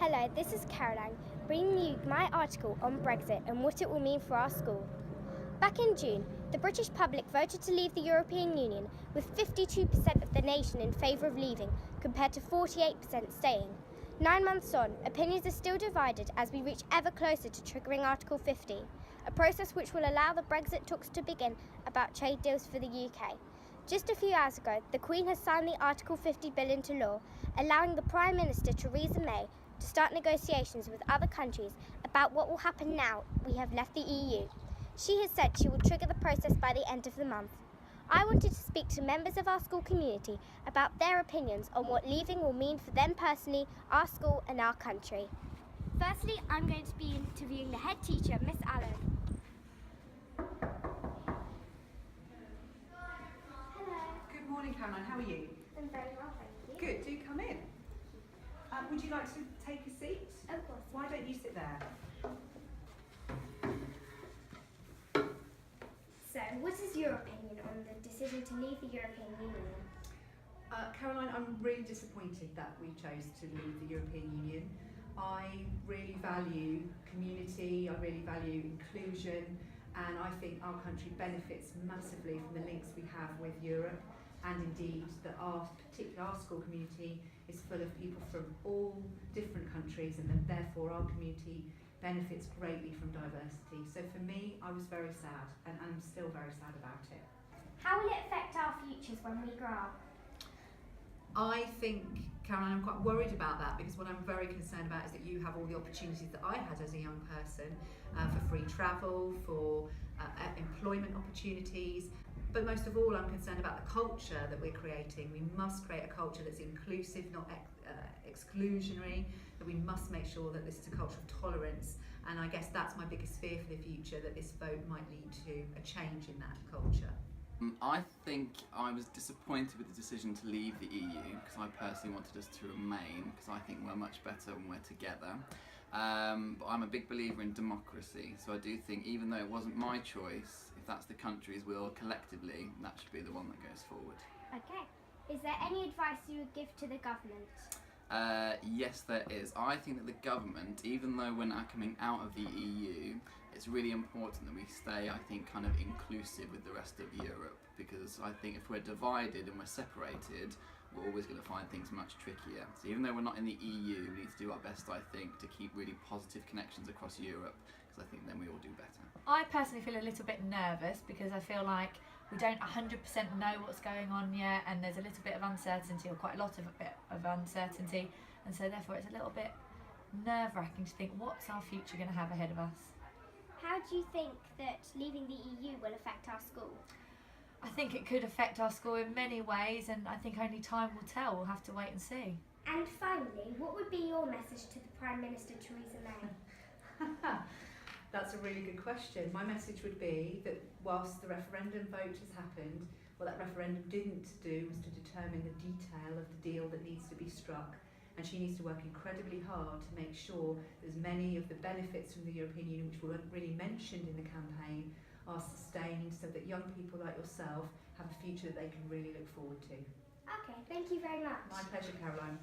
Hello, this is Caroline, bringing you my article on Brexit and what it will mean for our school. Back in June, the British public voted to leave the European Union, with 52% of the nation in favour of leaving, compared to 48% staying. 9 months on, opinions are still divided as we reach ever closer to triggering Article 50, a process which will allow the Brexit talks to begin about trade deals for the UK. Just a few hours ago, the Queen has signed the Article 50 bill into law, allowing the Prime Minister Theresa May to start negotiations with other countries about what will happen now we have left the EU. She has said she will trigger the process by the end of the month. I wanted to speak to members of our school community about their opinions on what leaving will mean for them personally, our school and our country. Firstly, I'm going to be interviewing the head teacher, Miss Allen. Hello. Good morning, Caroline. How are you? I'm very well, thank you. Good. Do come in. Would you like to take a seat? Of course. Why don't you sit there? So, what is your opinion on the decision to leave the European Union? Caroline, I'm really disappointed that we chose to leave the European Union. I really value community, I really value inclusion, and I think our country benefits massively from the links we have with Europe, and indeed that particularly our school community is full of people from all different countries, and that therefore our community benefits greatly from diversity. So for me, I was very sad, and I'm still very sad about it. How will it affect our futures when we grow up? I think, Caroline, I'm quite worried about that, because what I'm very concerned about is that you have all the opportunities that I had as a young person for free travel, for employment opportunities. But most of all, I'm concerned about the culture that we're creating. We must create a culture that's inclusive, not exclusionary, that we must make sure that this is a culture of tolerance. And I guess that's my biggest fear for the future, that this vote might lead to a change in that culture. I think I was disappointed with the decision to leave the EU, because I personally wanted us to remain, because I think we're much better when we're together. But I'm a big believer in democracy, so I do think even though it wasn't my choice, if that's the country's will collectively, that should be the one that goes forward. Okay. Is there any advice you would give to the government? Yes, there is. I think that the government, even though we're now coming out of the EU, it's really important that we stay, I think, kind of inclusive with the rest of Europe, because I think if we're divided and we're separated, we're always going to find things much trickier. So even though we're not in the EU, we need to do our best, I think, to keep really positive connections across Europe, because I think then we all do better. I personally feel a little bit nervous, because I feel like we don't 100% know what's going on yet, and there's a little bit of uncertainty, or quite a lot of uncertainty, and so therefore it's a little bit nerve-wracking to think, what's our future going to have ahead of us? How do you think that leaving the EU will affect our school? I think it could affect our school in many ways, and I think only time will tell. We'll have to wait and see. And finally, what would be your message to the Prime Minister Theresa May? That's a really good question. My message would be that whilst the referendum vote has happened, what that referendum didn't do was to determine the detail of the deal that needs to be struck. And she needs to work incredibly hard to make sure that as many of the benefits from the European Union, which weren't really mentioned in the campaign, are sustained, so that young people like yourself have a future that they can really look forward to. Okay, thank you very much. My pleasure, Caroline.